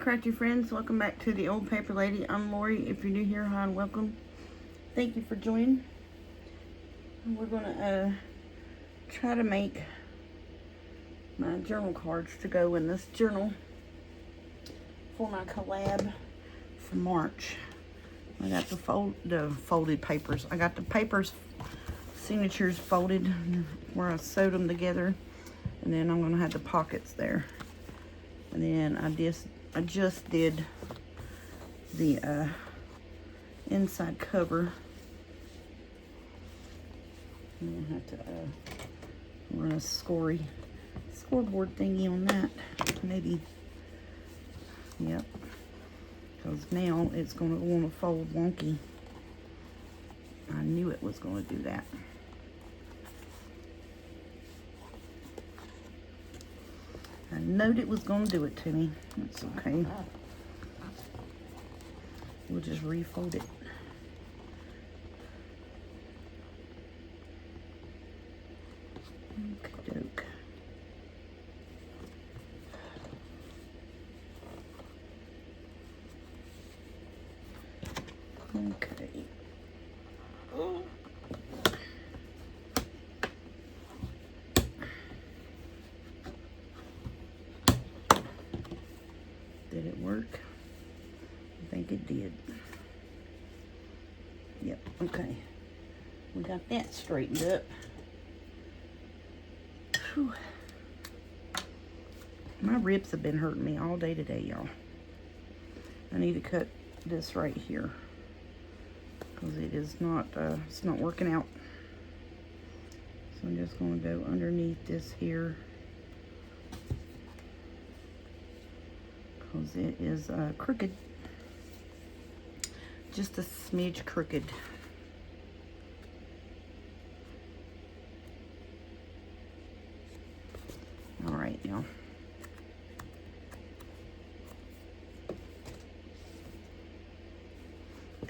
crafty friends, welcome back to the Old Paper Lady. I'm Lori. If you're new here, hi and welcome. Thank you for joining. We're gonna try to make my journal cards to go in this journal for my collab for March. I got the folded papers. I got the papers signatures folded where I sewed them together, and then I'm gonna have the pockets there. And then I just did the inside cover. I'm gonna have to run a scoreboard thingy on that. Maybe, yep. Because now it's gonna want to fold wonky. I knew it was gonna do that. I knowed it was going to do it to me. That's okay. We'll just refold it. Okey-doke. Okay. Oh. Did it work? I think it did. Yep, okay. We got that straightened up. Whew. My ribs have been hurting me all day today, y'all. I need to cut this right here because it is not, it's not working out. So I'm just going to go underneath this here. It is crooked, just a smidge crooked. All right, now.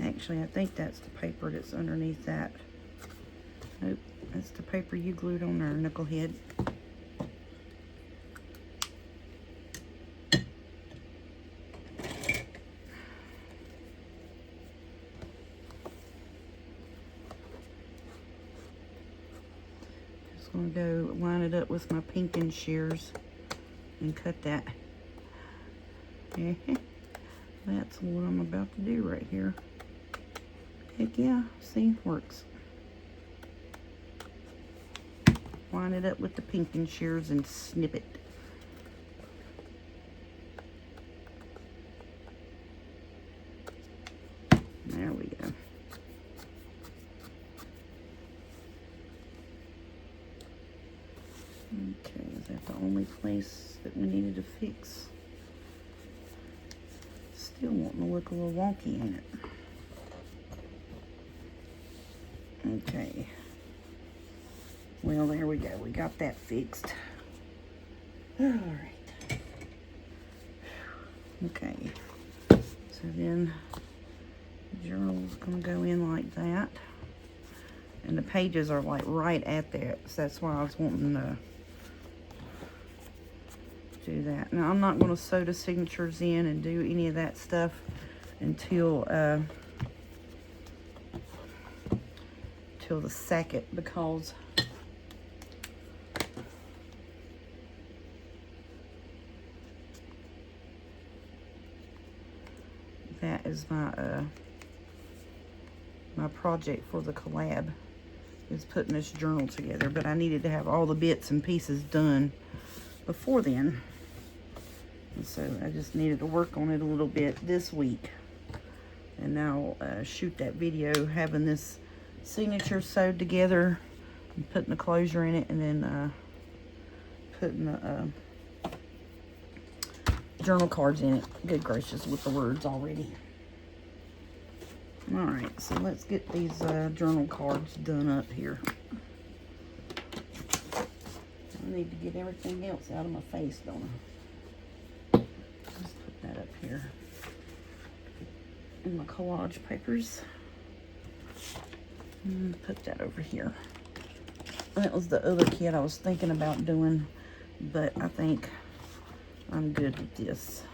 Actually, I think that's the paper that's underneath that. Nope, that's the paper you glued on there, knucklehead. I'm gonna go line it up with my pinking shears and cut that. That's what I'm about to do right here. Heck yeah, see, works. Line it up with the pinking shears and snip it. There we go. Okay, is that the only place that we needed to fix? Still wanting to look a little wonky in it. Okay. Well, there we go. We got that fixed. All right. Okay. So then the journal's going to go in like that. And the pages are like right at that. So that's why I was wanting to do that. Now I'm not going to sew the signatures in and do any of that stuff until till the second, because that is my my project for the collab, is putting this journal together. But I needed to have all the bits and pieces done before then. And so I just needed to work on it a little bit this week. And now shoot that video having this signature sewed together and putting the closure in it, and then putting the journal cards in it. Good gracious, with the words already. All right, so let's get these journal cards done up here. I need to get everything else out of my face, don't I? Let's put that up here in my collage papers. And put that over here. That was the other kit I was thinking about doing, but I think I'm good with this.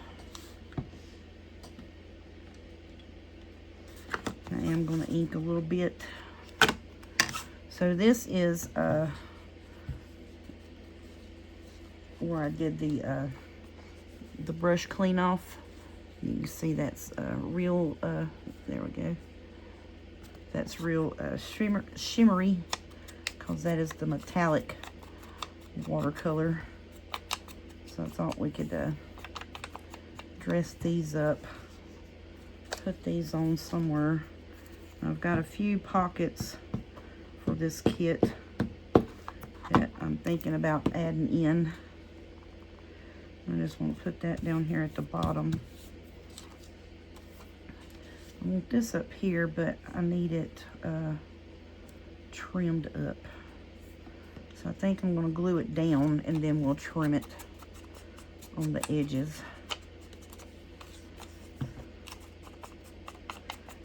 am going to ink a little bit. So this is where I did the brush clean off. You can see that's real, there we go. That's real shimmery, because that is the metallic watercolor. So I thought we could dress these up, put these on somewhere. I've got a few pockets for this kit that I'm thinking about adding in. I just want to put that down here at the bottom. I want this up here, but I need it trimmed up. So I think I'm going to glue it down and then we'll trim it on the edges.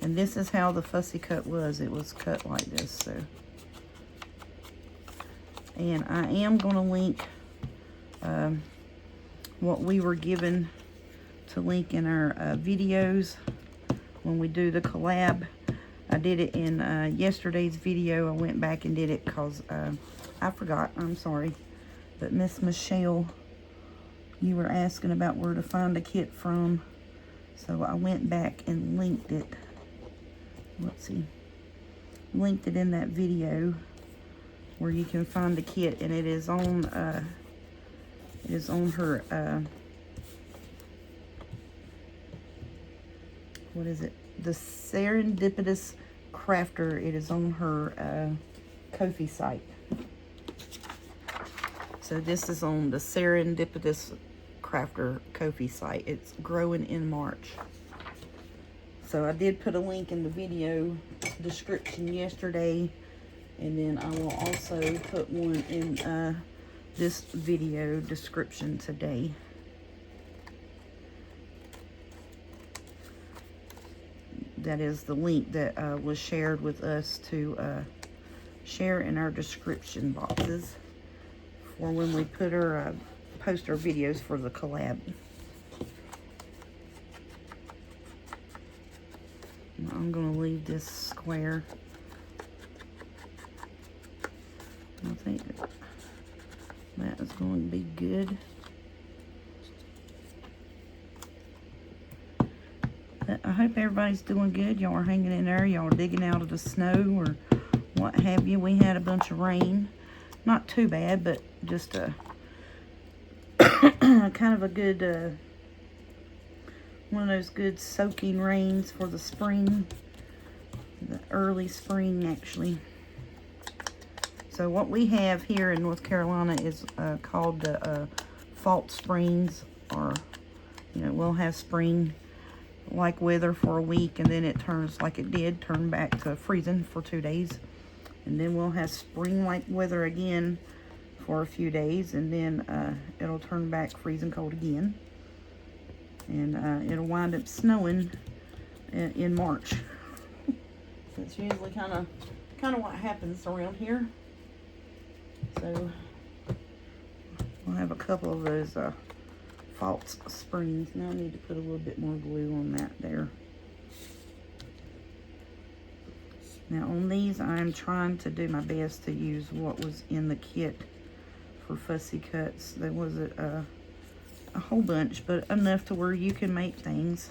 And this is how the fussy cut was. It was cut like this. So, and I am going to link what we were given to link in our videos when we do the collab. I did it in yesterday's video. I went back and did it because I forgot. I'm sorry. But Miss Michelle, you were asking about where to find a kit from. So I went back and linked it. Let's see. Linked it in that video where you can find the kit, and it is on her what is it? The Serendipitous Crafter. It is on her Ko-fi site. So this is on the Serendipitous Crafter Ko-fi site. It's growing in March. So I did put a link in the video description yesterday, and then I will also put one in this video description today. That is the link that was shared with us to share in our description boxes for when we put our post our videos for the collab. I'm going to leave this square. I think that is going to be good. I hope everybody's doing good. Y'all are hanging in there. Y'all are digging out of the snow or what have you. We had a bunch of rain. Not too bad, but just a kind of a good one of those good soaking rains for the spring, the early spring actually. So what we have here in North Carolina is called the fall springs, or we'll have spring like weather for a week, and then it turns, like it did, turn back to freezing for 2 days, and then we'll have spring like weather again for a few days, and then it'll turn back freezing cold again. And it'll wind up snowing in March. That's usually kind of what happens around here. So we'll have a couple of those false springs. Now I need to put a little bit more glue on that there. Now on these, I'm trying to do my best to use what was in the kit for fussy cuts. There was a whole bunch, but enough to where you can make things.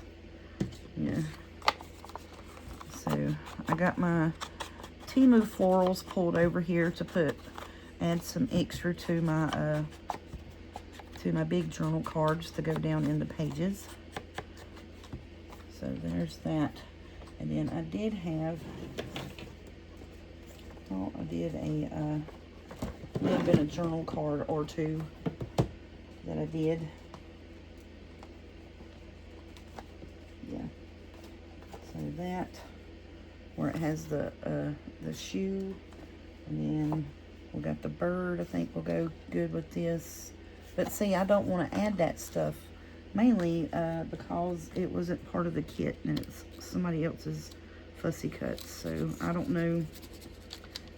Yeah. So I got my Temu florals pulled over here to add some extra to my big journal cards to go down in the pages. So there's that. And then I did have, I did a little bit of journal card or two that I did. Yeah. So that, where it has the shoe, and then we got the bird. I think will go good with this. But see, I don't want to add that stuff, mainly because it wasn't part of the kit, and it's somebody else's fussy cuts. So I don't know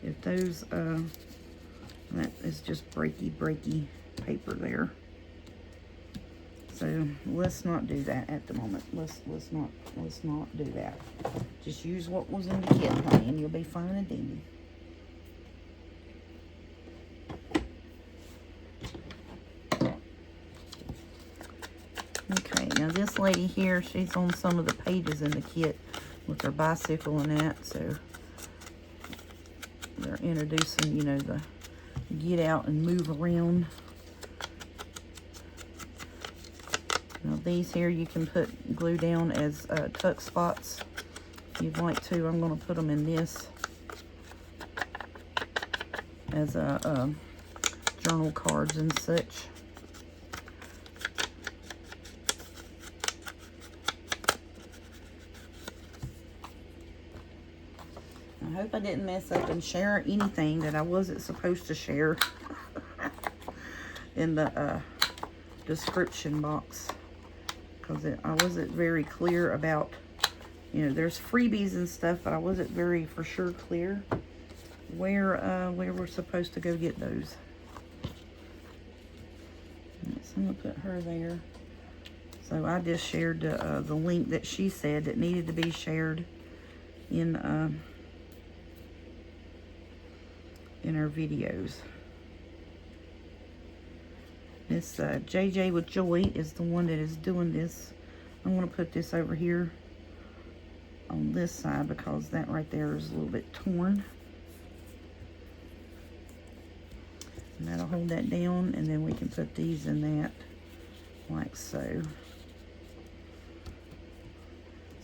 if those, that is just breaky paper there. So let's not do that at the moment. Let's not do that. Just use what was in the kit, honey, and you'll be fine and dandy. Okay, now this lady here, she's on some of the pages in the kit with her bicycle and that, so they're introducing, you know, the get out and move around. Now these here you can put glue down as tuck spots if you'd like to. I'm going to put them in this as journal cards and such. I hope I didn't mess up and share anything that I wasn't supposed to share in the description box, because I wasn't very clear about, you know, there's freebies and stuff, but I wasn't very for sure clear where we're supposed to go get those. So I'm gonna put her there. So I just shared the link that she said that needed to be shared in our videos. This JJ with Joy is the one that is doing this. I'm going to put this over here on this side because that right there is a little bit torn. And that'll hold that down, and then we can put these in that like so.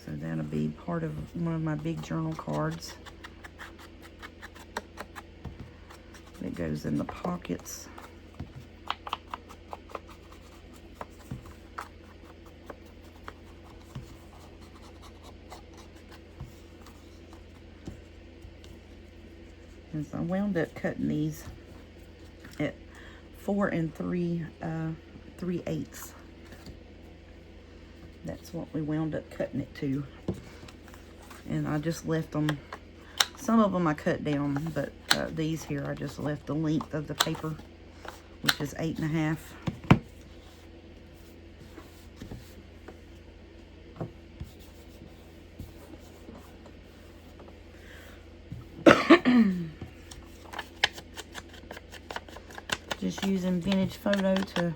So that'll be part of one of my big journal cards. It goes in the pockets. And so I wound up cutting these at 4 3/8. That's what we wound up cutting it to. And I just left them. Some of them I cut down, but these here I just left the length of the paper, which is 8 1/2. Just using Vintage Photo to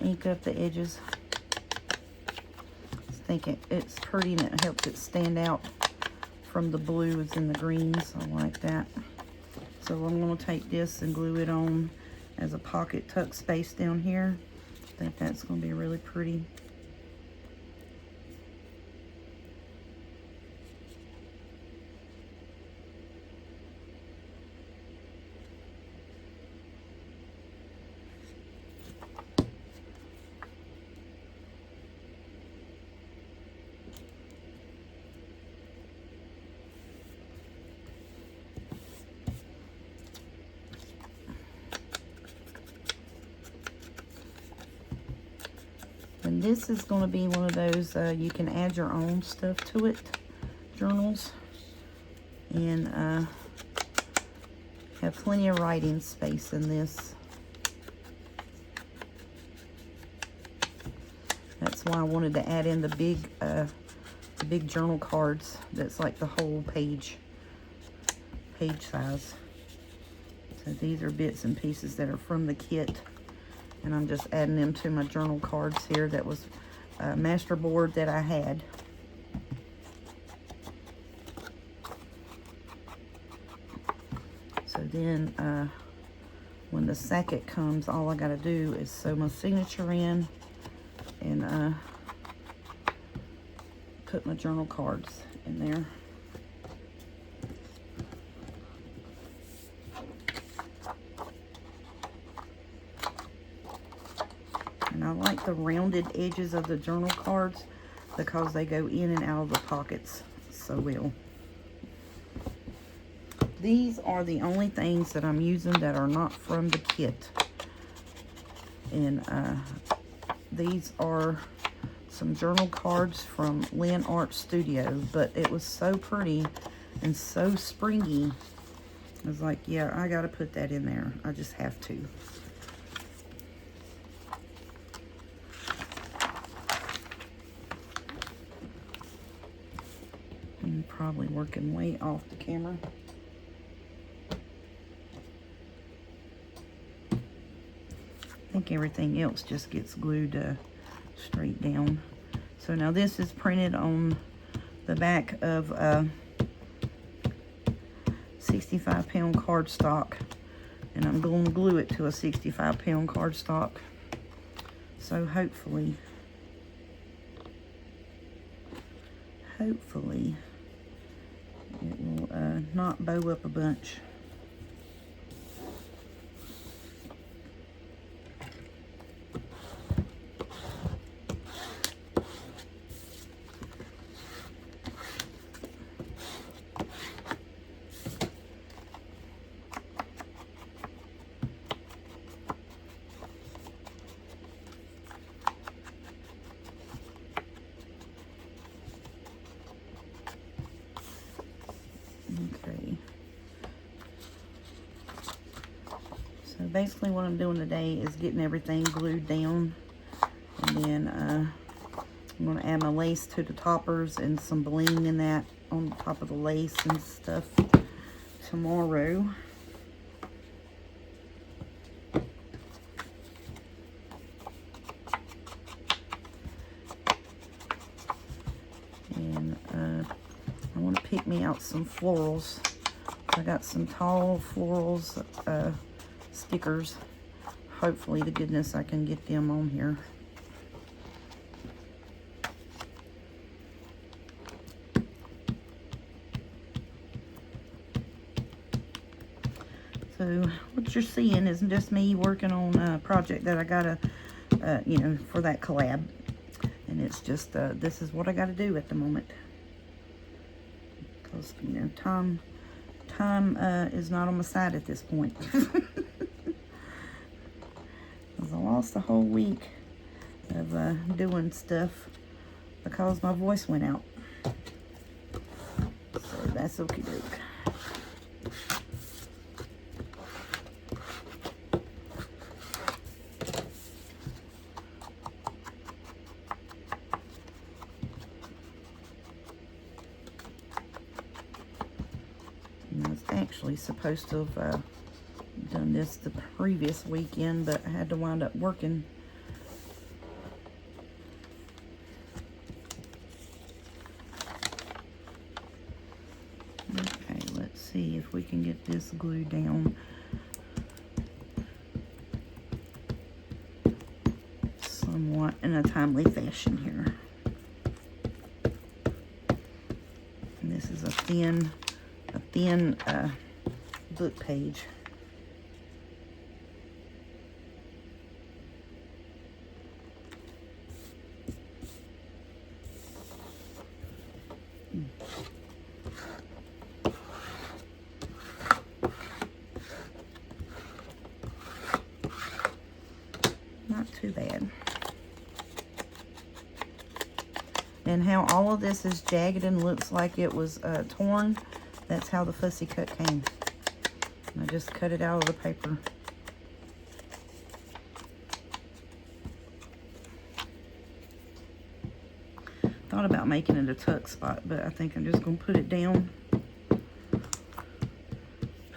ink up the edges. I think it's pretty and it helps it stand out from the blues and the greens. I like that. So I'm going to take this and glue it on as a pocket tuck space down here. I think that's going to be really pretty. And this is going to be one of those, you can add your own stuff to it, journals. And have plenty of writing space in this. That's why I wanted to add in the big journal cards. That's like the whole page size. So these are bits and pieces that are from the kit. And I'm just adding them to my journal cards here. That was a master board that I had. So then when the sacket comes, all I got to do is sew my signature in and put my journal cards in there. And I like the rounded edges of the journal cards because they go in and out of the pockets so well. These are the only things that I'm using that are not from the kit. And these are some journal cards from Lynn Art Studio, but it was so pretty and so springy. I was like, yeah, I gotta put that in there. I just have to. probably working way off the camera. I think everything else just gets glued straight down. So now this is printed on the back of 65-pound cardstock, and I'm going to glue it to a 65-pound cardstock. So hopefully it will not bow up a bunch. Okay. So basically what I'm doing today is getting everything glued down, and then I'm going to add my lace to the toppers and some bling in that on top of the lace and stuff tomorrow. And I want to pick me out some florals. I got some tall florals stickers. Hopefully to goodness I can get them on here. So what you're seeing is just me working on a project that I gotta, you know, for that collab. And it's just, this is what I gotta do at the moment. Because, you know, time is not on my side at this point. Because I lost a whole week of doing stuff because my voice went out. So that's okie doke. I was actually supposed to have done this the previous weekend, but I had to wind up working. Okay, let's see if we can get this glued down somewhat in a timely fashion here. And this is a thin book page. Not too bad. And how all of this is jagged and looks like it was torn, that's how the fussy cut came. And I just cut it out of the paper. Thought about making it a tuck spot, but I think I'm just going to put it down.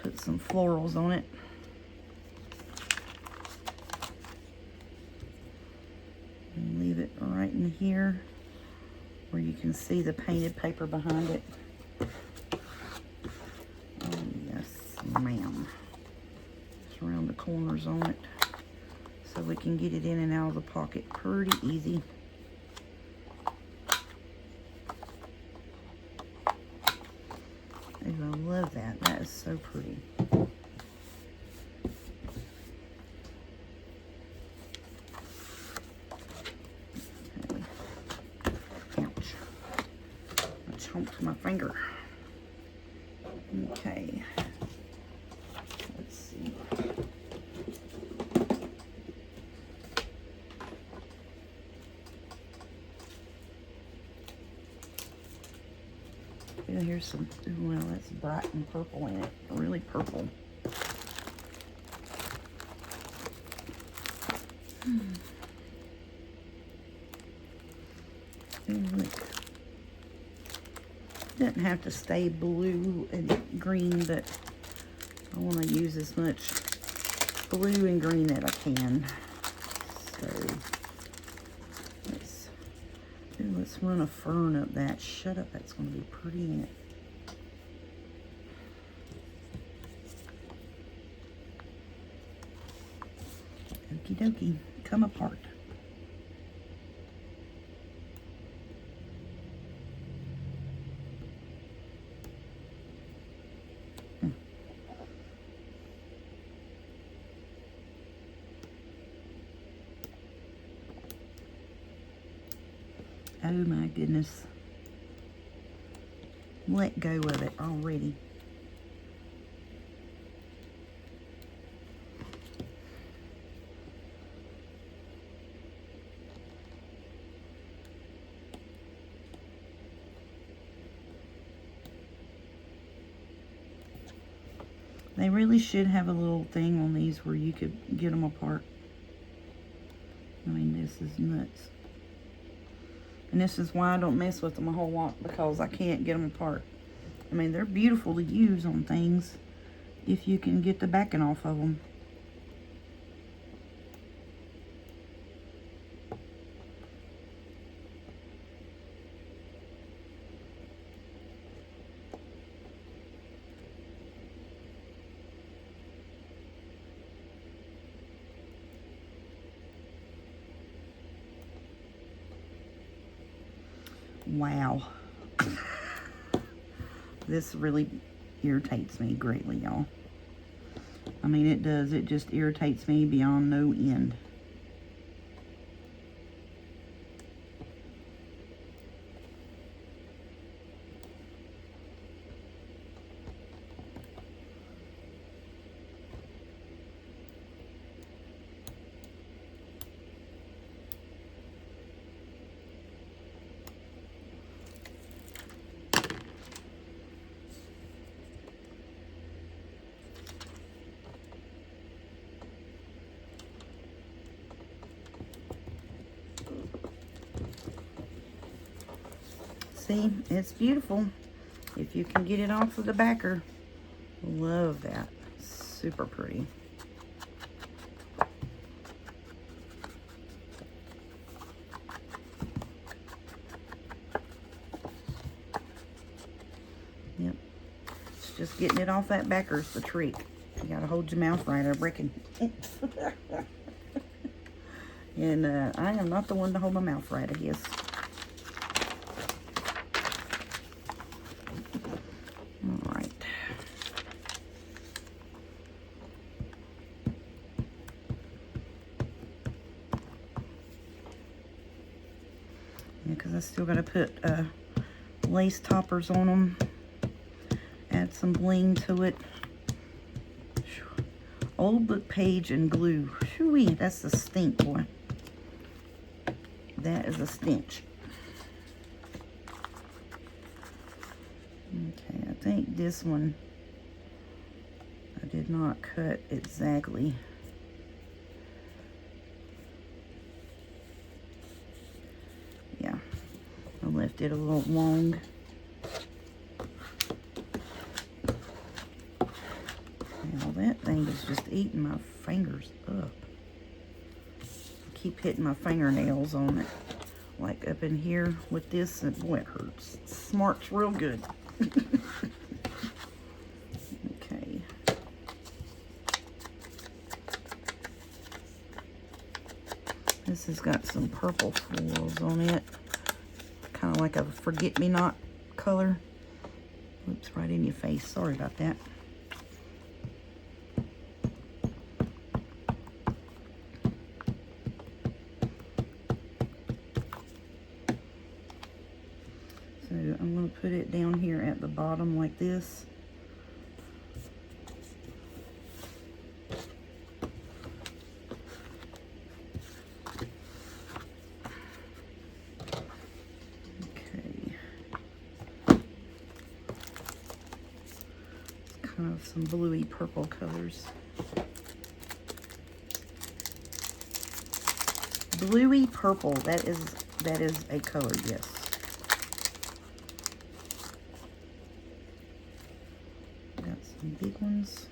Put some florals on it. And leave it right in here where you can see the painted paper behind it. Oh yes, ma'am. Just around the corners on it so we can get it in and out of the pocket pretty easy. Ooh, I love that. That is so pretty. Okay. Ouch. I chomped my finger. Okay. Let's see. Yeah, here's some, well, that's bright and purple in it. Really purple. doesn't have to stay blue and green, but I want to use as much blue and green that I can. So let's run a fern up that. Shut up, that's going to be pretty in it. Okie dokie, come apart. Oh my goodness. Let go of it already. They really should have a little thing on these where you could get them apart. I mean, this is nuts. And this is why I don't mess with them a whole lot, because I can't get them apart. I mean, they're beautiful to use on things if you can get the backing off of them. Wow. This really irritates me greatly, y'all. I mean, it does. It just irritates me beyond no end. See, it's beautiful if you can get it off of the backer. Love that. Super pretty. Yep. It's just getting it off that backer is the trick. You gotta hold your mouth right, I reckon. And I am not the one to hold my mouth right, I guess. Because I still got to put lace toppers on them. Add some bling to it. Old book page and glue. Shoo-wee, that's a stink, boy. That is a stench. Okay, I think this one I did not cut exactly. Yeah, I left it a little long. Now that thing is just eating my fingers up. I keep hitting my fingernails on it. Like up in here with this, and boy, it hurts. It smarts real good. Okay. This has got some purple swirls on it. Kind of like a forget-me-not color. Oops, right in your face. Sorry about that. So I'm going to put it down here at the bottom like this. Kind of some bluey purple colors. Bluey purple, that is a color, yes. Some big ones.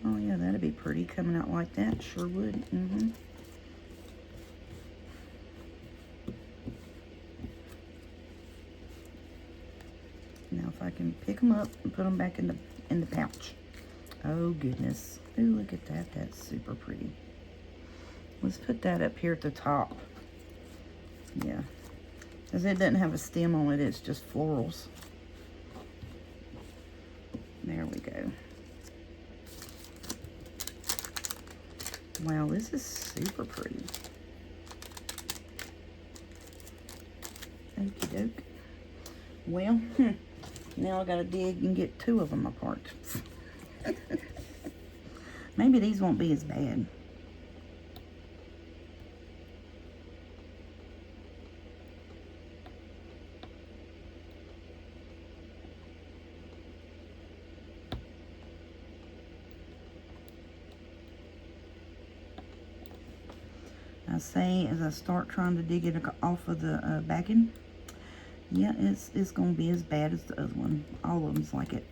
Oh yeah, that'd be pretty coming out like that. Sure would. Now if I can pick them up and put them back in the pouch. Oh goodness. Ooh, look at that. That's super pretty. Let's put that up here at the top. Yeah. Because it doesn't have a stem on it. It's just florals. There we go. Wow, this is super pretty. Okie doke. Well, now I gotta dig and get 2 of them apart. Maybe these won't be as bad. I say as I start trying to dig it off of the backing, yeah, it's gonna be as bad as the other one. All of them's like it.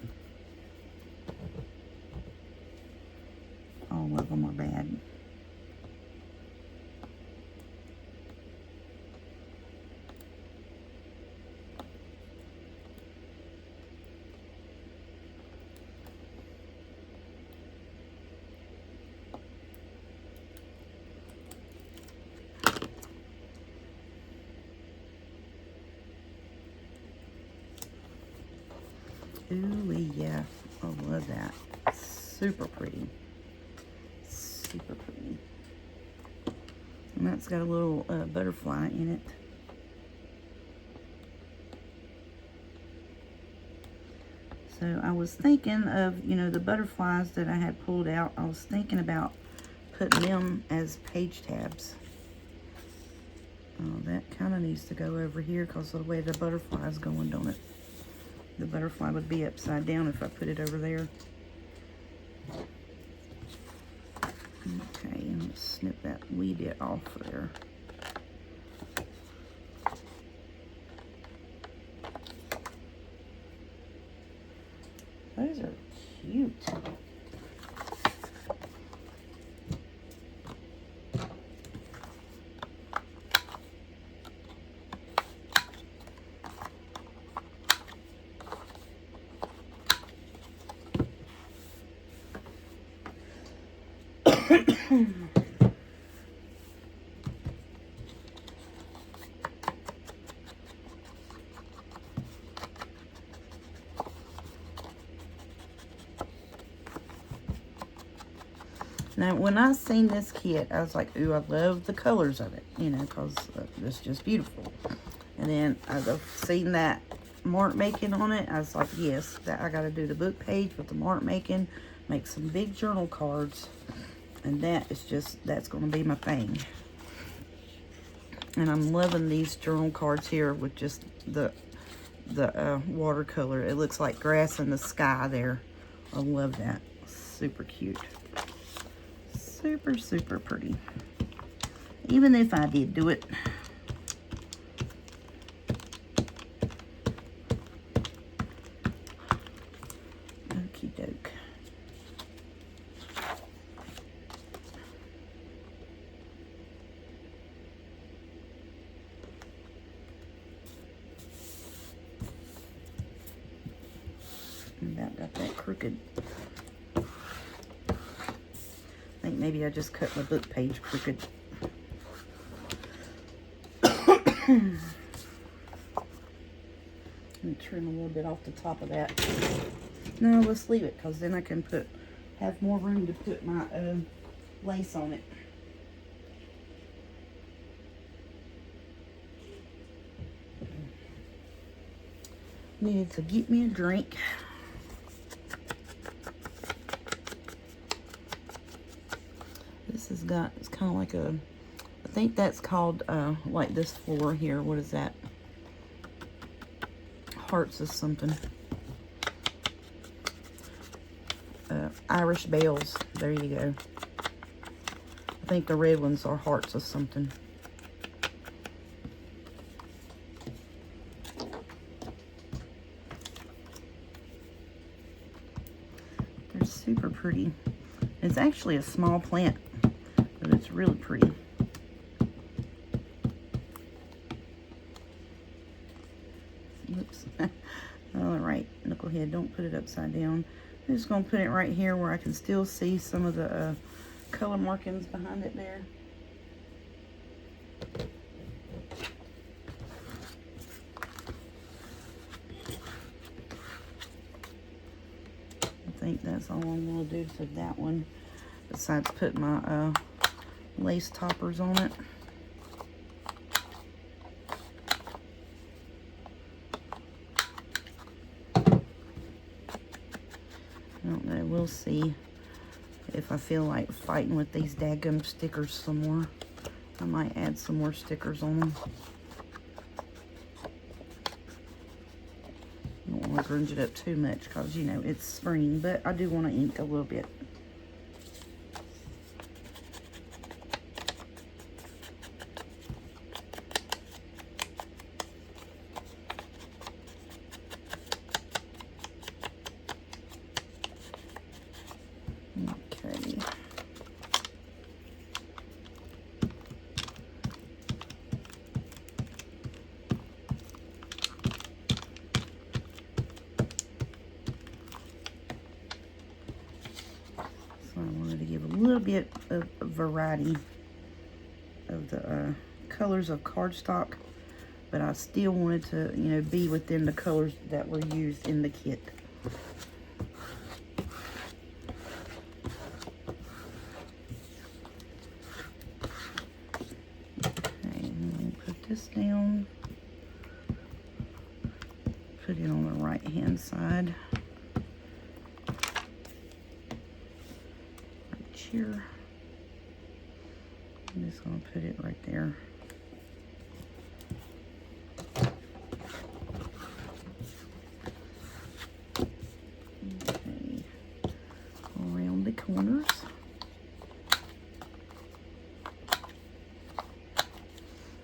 All of them are bad. Ooh, yeah. I love that. Super pretty. Super pretty. And that's got a little butterfly in it. So I was thinking of, you know, the butterflies that I had pulled out. I was thinking about putting them as page tabs. Oh, that kind of needs to go over here because of the way the butterfly is going, don't it? The butterfly would be upside down if I put it over there. Okay, let's snip that wee bit off there. Those are cute. Now, when I seen this kit, I was like, ooh, I love the colors of it, you know, because it's just beautiful. And then I've seen that mark making on it. I was like, yes, that I got to do the book page with the mark making, make some big journal cards, and that is just, that's going to be my thing. And I'm loving these journal cards here with just the watercolor. It looks like grass in the sky there. I love that. Super cute. Super, super pretty. Even if I did do it. Okie doke. About got that crooked. I think maybe I just cut my book page crooked. Let me trim a little bit off the top of that. No, let's leave it because then I can have more room to put my lace on it. Needed to get me a drink. This has got, it's kind of like a, I think that's called, like this floor here. What is that? Hearts or something. Irish bells. There you go. I think the red ones are hearts or something. super pretty. It's actually a small plant, but it's really pretty. Oops. All right, knucklehead, don't put it upside down. I'm just going to put it right here where I can still see some of the color markings behind it there. I think that's all I'm going to do for that one, besides put my lace toppers on it. I don't know, we'll see if I feel like fighting with these daggum stickers some more. I might add some more stickers on them. I don't want to grunge it up too much because, you know, it's spring, but I do want to ink a little bit. Okay. So I wanted to give a little bit of variety of the colors of cardstock, but I still wanted to, you know, be within the colors that were used in the kit. This down, put it on the right hand side, right here. I'm just going to put it right there. Okay, around the corners.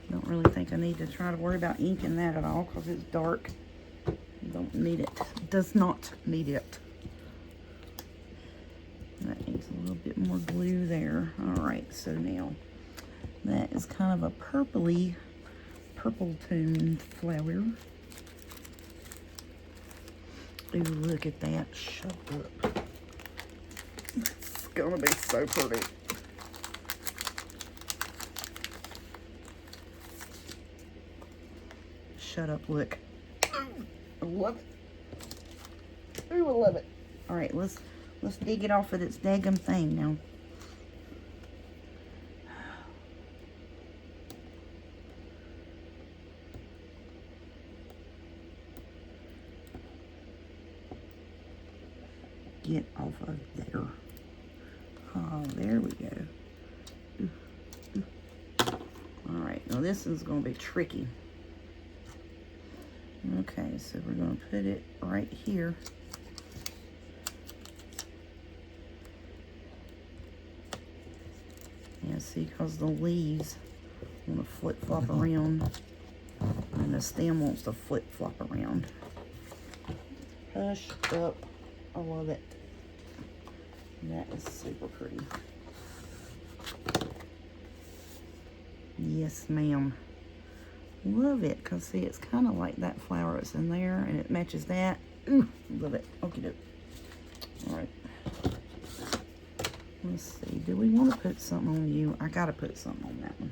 Don't really think I need to try to worry about inking that at all because it's dark. Don't need it. Does not need it. That needs a little bit more glue there. Alright, so now that is kind of a purpley, purple toned flower. Ooh, look at that. Shut up. It's gonna be so pretty. Shut up, look. I love it. Ooh, I love it. Alright, let's dig it off of its daggum thing now. Get off of there. Oh, there we go. Ooh, ooh. Alright, now this is going to be tricky. Okay, so we're going to put it right here. Yeah, see, because the leaves want to flip-flop around, and the stem wants to flip-flop around. Hush up. I love it. That is super pretty. Yes, ma'am. Love it, because see, it's kind of like that flower that's in there, and it matches that. Ooh, love it. Okay, doke. Alright. Let's see. Do we want to put something on you? I gotta put something on that one.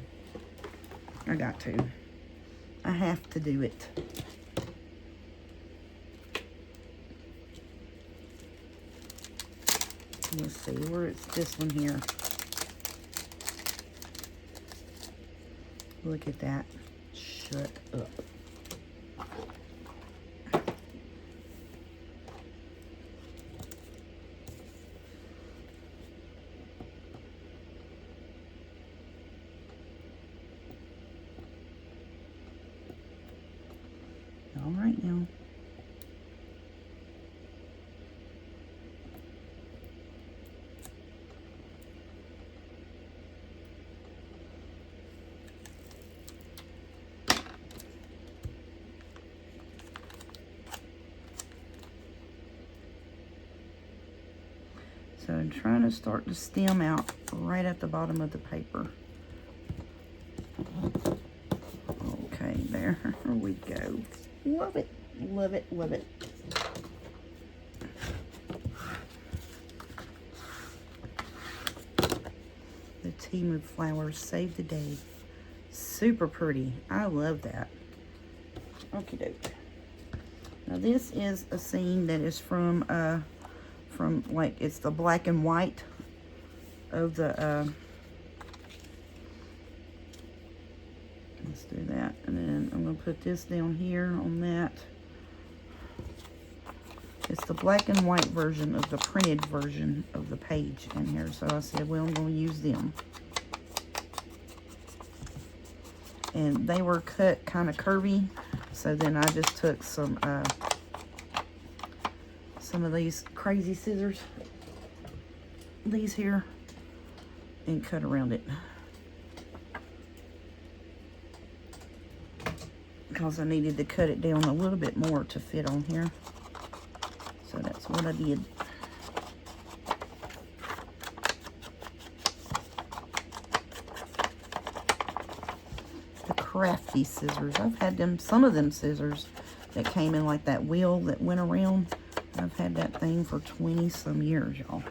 I got to. I have to do it. Let's see, where is this one here? Look at that. Shut up. All right now. So I'm trying to start the stem out right at the bottom of the paper. Okay, there we go. Love it, love it, love it. The Temu flowers save the day. Super pretty. I love that. Okie doke. Now this is a scene that is from like, it's the black and white of the let's do that, and then I'm going to put this down here on that. It's the black and white version of the printed version of the page in here, so I said, well, I'm going to use them. And they were cut kind of curvy, so then I just took some of these crazy scissors, these here, and cut around it. Because I needed to cut it down a little bit more to fit on here. So that's what I did. The crafty scissors. I've had them, some of them scissors that came in like that wheel that went around. I've had that thing for 20 some years, y'all.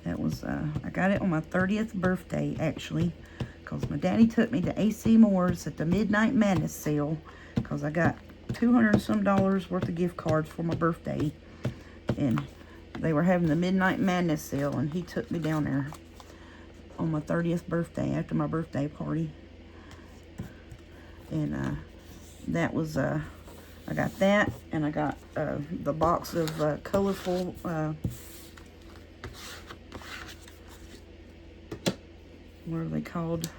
That was, I got it on my 30th birthday, actually. Because my daddy took me to AC Moore's at the Midnight Madness sale. Because I got $200 and some worth of gift cards for my birthday. And they were having the Midnight Madness sale. And he took me down there on my 30th birthday after my birthday party. And that was, I got that. And I got the box of colorful, what are they called?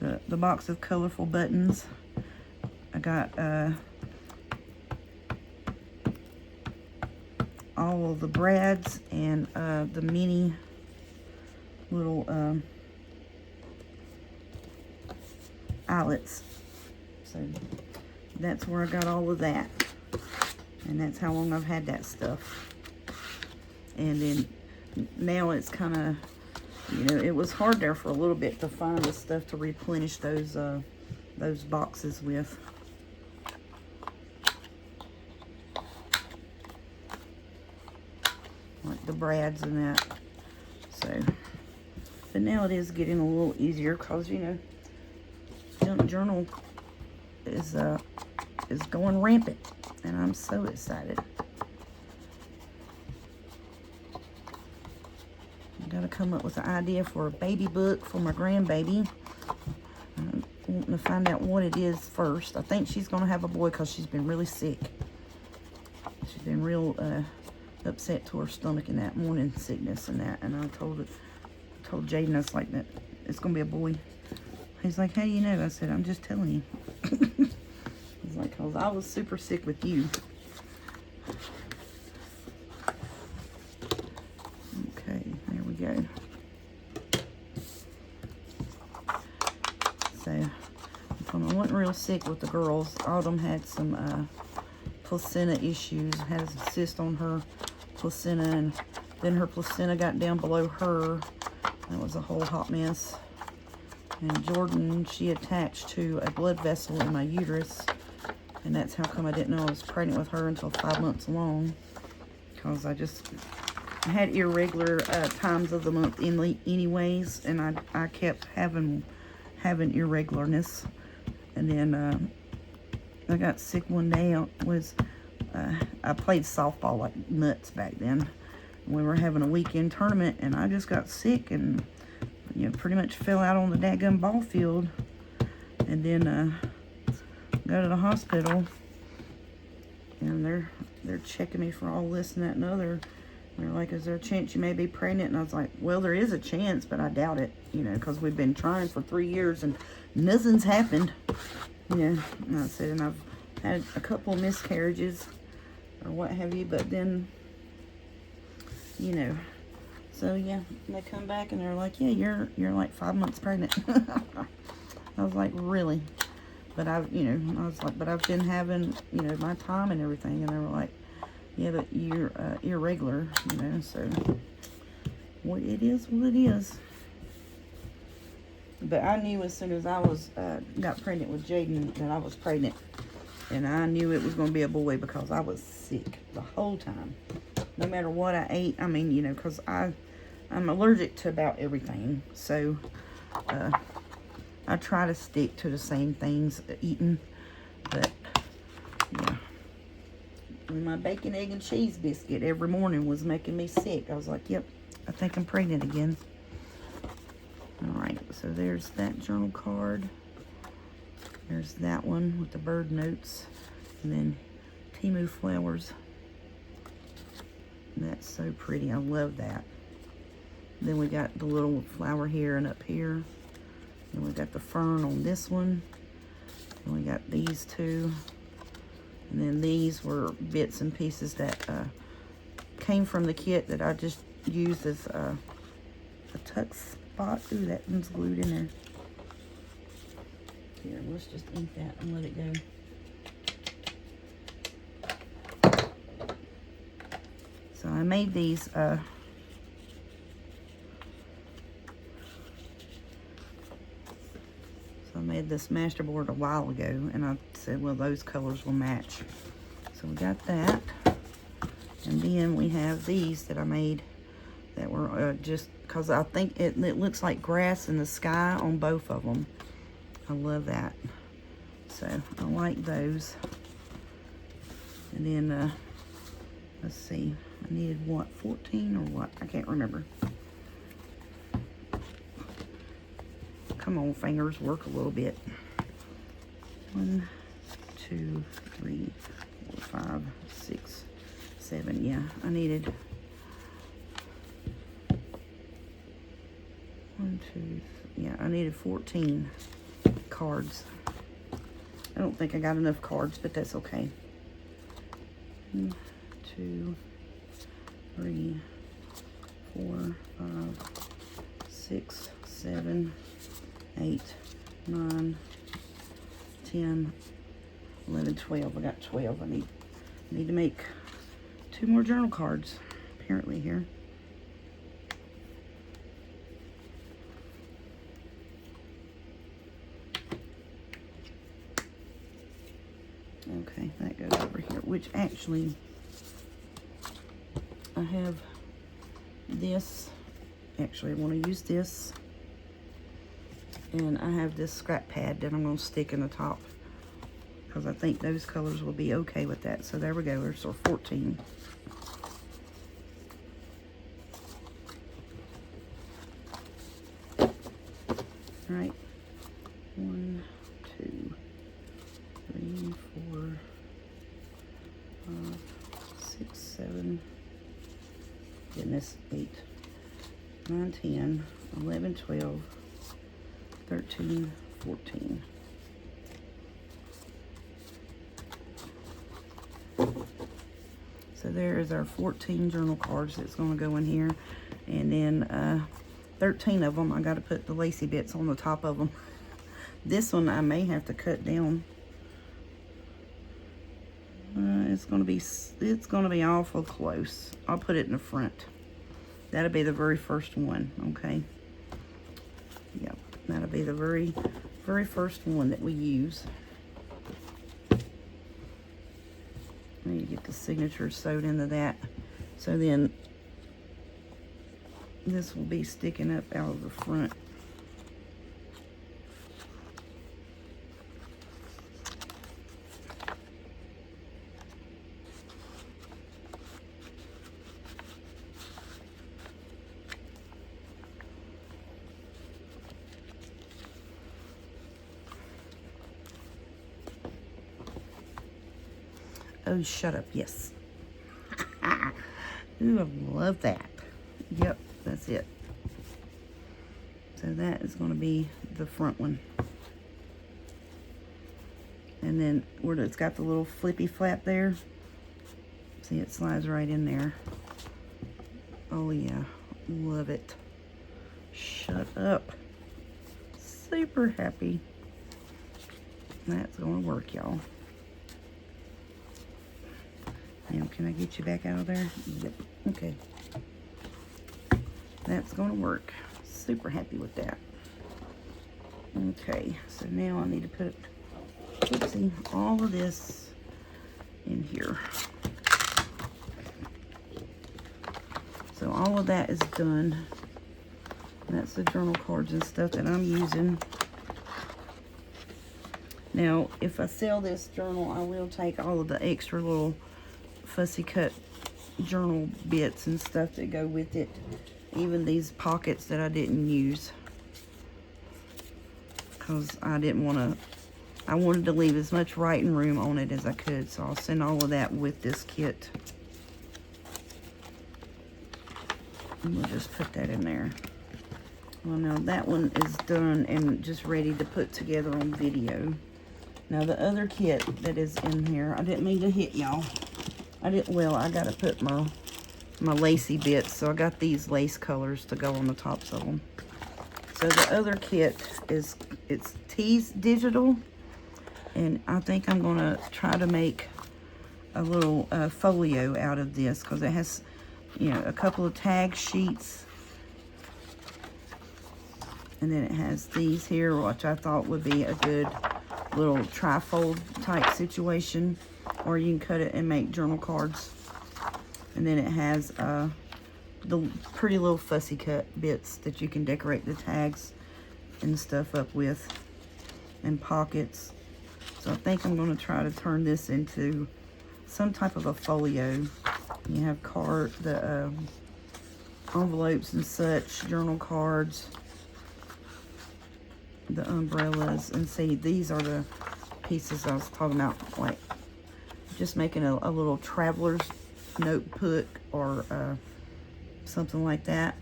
The box of colorful buttons. I got all of the brads and the mini little eyelets. So that's where I got all of that. And that's how long I've had that stuff. And then now it's kind of, you know, it was hard there for a little bit to find the stuff to replenish those boxes with. Like the brads and that. So, but now it is getting a little easier because, you know, Junk Journal is going rampant, and I'm so excited. Got to come up with an idea for a baby book for my grandbaby. I'm wanting to find out what it is first. I think she's going to have a boy because she's been really sick. She's been real upset to her stomach and that morning sickness and that. And I told Jaden, I was like, that it's going to be a boy. He's like, how do you know? I said, I'm just telling you. He's like, because I was super sick with you. Go. So, when I wasn't real sick with the girls, Autumn had some placenta issues, had a cyst on her placenta, and then her placenta got down below her. That was a whole hot mess. And Jordan, she attached to a blood vessel in my uterus, and that's how come I didn't know I was pregnant with her until 5 months along, because I had irregular times of the month anyways, and I kept having irregularness. And then I got sick one day. I played softball like nuts back then. We were having a weekend tournament, and I just got sick and, you know, pretty much fell out on the dadgum ball field. And then go to the hospital, and they're checking me for all this and that and other. They're like, is there a chance you may be pregnant? And I was like, well, there is a chance, but I doubt it, you know, because we've been trying for 3 years and nothing's happened. Yeah, and I said, and I've had a couple of miscarriages or what have you, but then, you know, so yeah, they come back and they're like, yeah, you're like 5 months pregnant. I was like, really? But I was like, but I've been having, you know, my time and everything. And they were like, Yeah, but you're irregular, you know, so what it is, what it is. But I knew as soon as I was got pregnant with Jaden that I was pregnant. And I knew it was going to be a boy because I was sick the whole time. No matter what I ate, I mean, you know, because I'm allergic to about everything. So I try to stick to the same things eating. But, yeah. And my bacon, egg, and cheese biscuit every morning was making me sick. I was like, yep, I think I'm pregnant again. Alright, so there's that journal card. There's that one with the bird notes. And then Temu flowers. That's so pretty. I love that. Then we got the little flower here and up here. Then we got the fern on this one. And we got these two. And then these were bits and pieces that came from the kit that I just used as a tuck spot. Ooh, that one's glued in there. Here, let's just ink that and let it go. So I made these so I made this masterboard a while ago, and I said, well, those colors will match. So we got that. And then we have these that I made that were just because I think it looks like grass in the sky on both of them. I love that. So I like those. And then, let's see, I needed what, 14 or what? I can't remember. Come on, fingers, work a little bit. 1, 2, 3, 4, 5, 6, 7. Yeah, I needed 1, 2, yeah, I needed 14 cards. I don't think I got enough cards, but that's okay. 1, 2, 3, 4, 5, 6, 7, 8, 9, 10, 11, 12. I got 12. I need to make 2 more journal cards, apparently, here. Okay, that goes over here, which actually I have this. Actually, I want to use this. And I have this scrap pad that I'm going to stick in the top because I think those colors will be okay with that. So there we go. There's our 14. All right. 1, 2, 3, 4, 5, 6, 7. Goodness, 8, 9, 10, 11, 12, 13, 14. So there is our 14 journal cards that's going to go in here. And then 13 of them, I got to put the lacy bits on the top of them. This one I may have to cut down. It's going to be awful close. I'll put it in the front. That'll be the very first one, okay? Yep, that'll be the very first one that we use. I need to get the signature sewed into that. So then this will be sticking up out of the front. Oh, shut up. Yes. Ooh, I love that. Yep, that's it. So that is going to be the front one. And then where it's got the little flippy flap there. See, it slides right in there. Oh, yeah. Love it. Shut up. Super happy. That's going to work, y'all. Now, can I get you back out of there? Yep. Okay. That's going to work. Super happy with that. Okay, so now I need to put, oopsie, all of this in here. So all of that is done. That's the journal cards and stuff that I'm using. Now, if I sell this journal, I will take all of the extra little fussy cut journal bits and stuff that go with it. Even these pockets that I didn't use. Because I didn't want to, I wanted to leave as much writing room on it as I could. So I'll send all of that with this kit. And we'll just put that in there. Well, now that one is done and just ready to put together on video. Now the other kit that is in here, I didn't mean to hit y'all. I got to put my lacy bits, so I got these lace colors to go on the tops of them. So the other kit is, it's Tease Digital, and I think I'm going to try to make a little folio out of this, because it has, you know, a couple of tag sheets, and then it has these here, which I thought would be a good little trifold type situation, or you can cut it and make journal cards. And then it has the pretty little fussy cut bits that you can decorate the tags and stuff up with, and pockets. So I think I'm going to try to turn this into some type of a folio. You have the envelopes and such, journal cards, the umbrellas, and see, these are the pieces I was talking about, like just making a little traveler's notebook or something like that.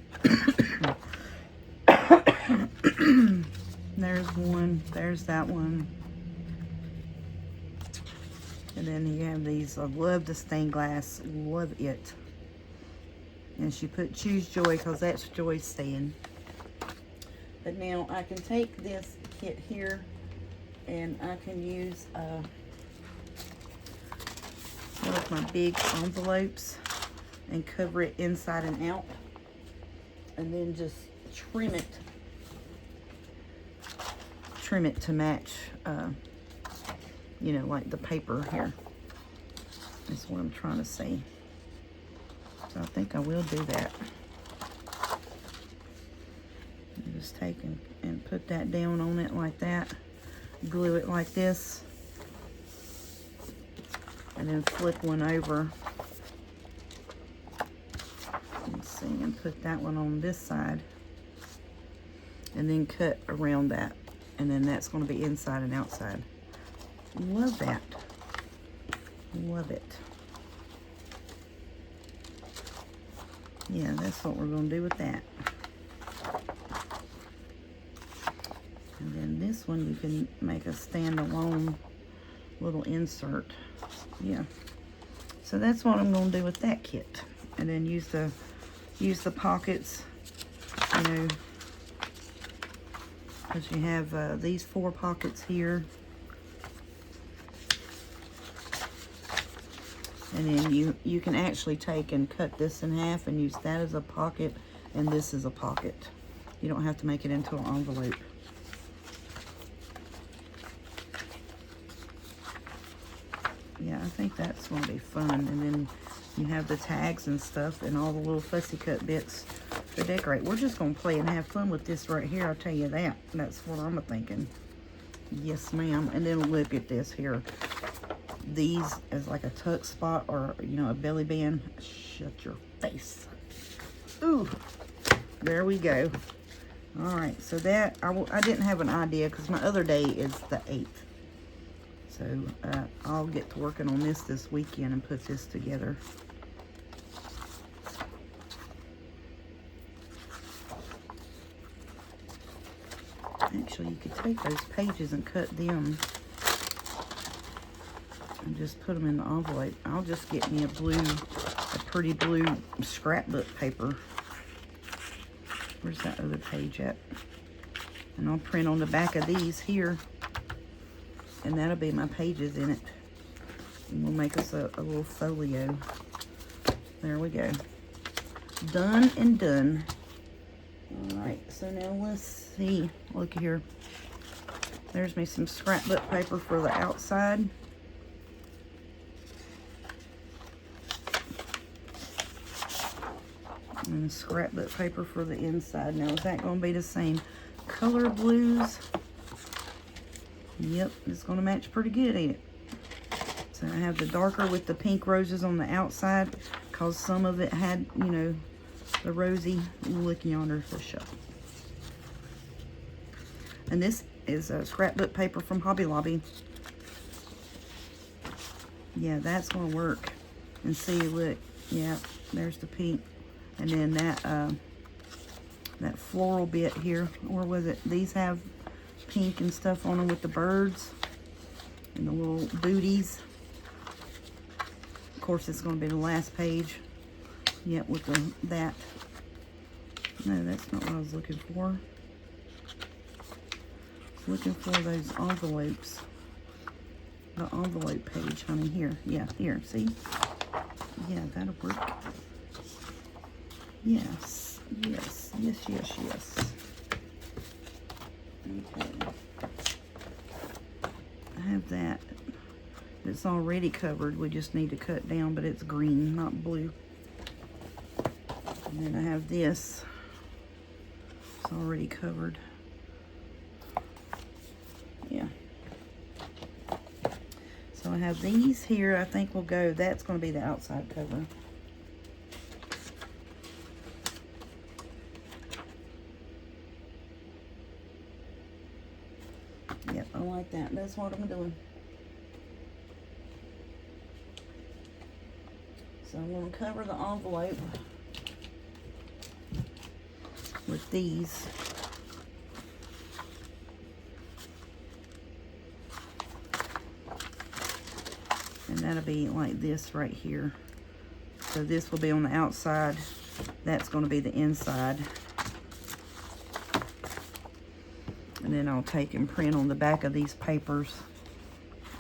There's one, there's that one. And then you have these, I love the stained glass, love it. And she put Choose Joy because that's Joy's stand. But now I can take this kit here and I can use one of my big envelopes and cover it inside and out, and then just trim it to match, you know, like the paper here. That's what I'm trying to say. So I think I will do that. Just take and put that down on it like that. Glue it like this. And then flip one over. Let's see, and put that one on this side. And then cut around that. And then that's going to be inside and outside. Love that. Love it. Yeah, that's what we're going to do with that. And then this one you can make a standalone little insert. Yeah. So that's what I'm going to do with that kit. And then use the pockets, you know, because you have these 4 pockets here. And then you can actually take and cut this in half and use that as a pocket, and this is a pocket. You don't have to make it into an envelope. Yeah, I think that's going to be fun. And then you have the tags and stuff and all the little fussy cut bits to decorate. We're just going to play and have fun with this right here, I'll tell you that. That's what I'm thinking. Yes, ma'am. And then look at this here. These as like a tuck spot, or, you know, a belly band. Shut your face. Ooh, there we go. All right, so that, I didn't have an idea because my other day is the 8th. So I'll get to working on this weekend and put this together. Actually, you could take those pages and cut them and just put them in the envelope. I'll just get me a pretty blue scrapbook paper. Where's that other page at? And I'll print on the back of these here. And that'll be my pages in it. And we'll make us a little folio. There we go. Done and done. Alright, so now let's see. Look here. There's me some scrapbook paper for the outside. And scrapbook paper for the inside. Now, is that going to be the same color blues? Yep, it's going to match pretty good, ain't it? So I have the darker with the pink roses on the outside, because some of it had, you know, the rosy. Look yonder, the show. And this is a scrapbook paper from Hobby Lobby. Yeah, that's going to work. And see, look, yeah, there's the pink. And then that floral bit here, or was it? These have pink and stuff on them with the birds and the little booties. Of course, it's going to be the last page. Yep, with that. No, that's not what I was looking for. I was looking for those envelopes. The envelope page, honey. Here, yeah, here. See? Yeah, that'll work. Yes, yes, yes, yes, yes. Okay. I have that. It's already covered. We just need to cut down, but it's green, not blue. And then I have this. It's already covered. Yeah. So I have these here. I think we'll go. That's going to be the outside cover. Yep, I like that. That's what I'm doing. So I'm going to cover the envelope with these. And that'll be like this right here. So this will be on the outside. That's going to be the inside. And then I'll take and print on the back of these papers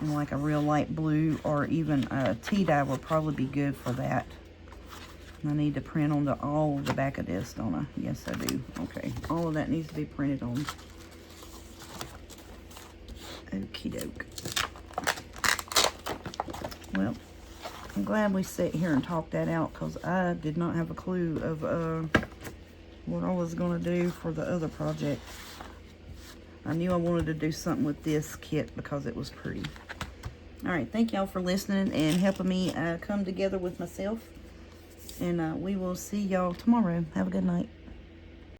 in like a real light blue, or even a tea dye will probably be good for that. And I need to print on all of the back of this, don't I? Yes, I do. Okay, all of that needs to be printed on. Okie doke. Well, I'm glad we sat here and talked that out, because I did not have a clue of what I was going to do for the other project. I knew I wanted to do something with this kit because it was pretty. All right, thank y'all for listening and helping me come together with myself. And we will see y'all tomorrow. Have a good night.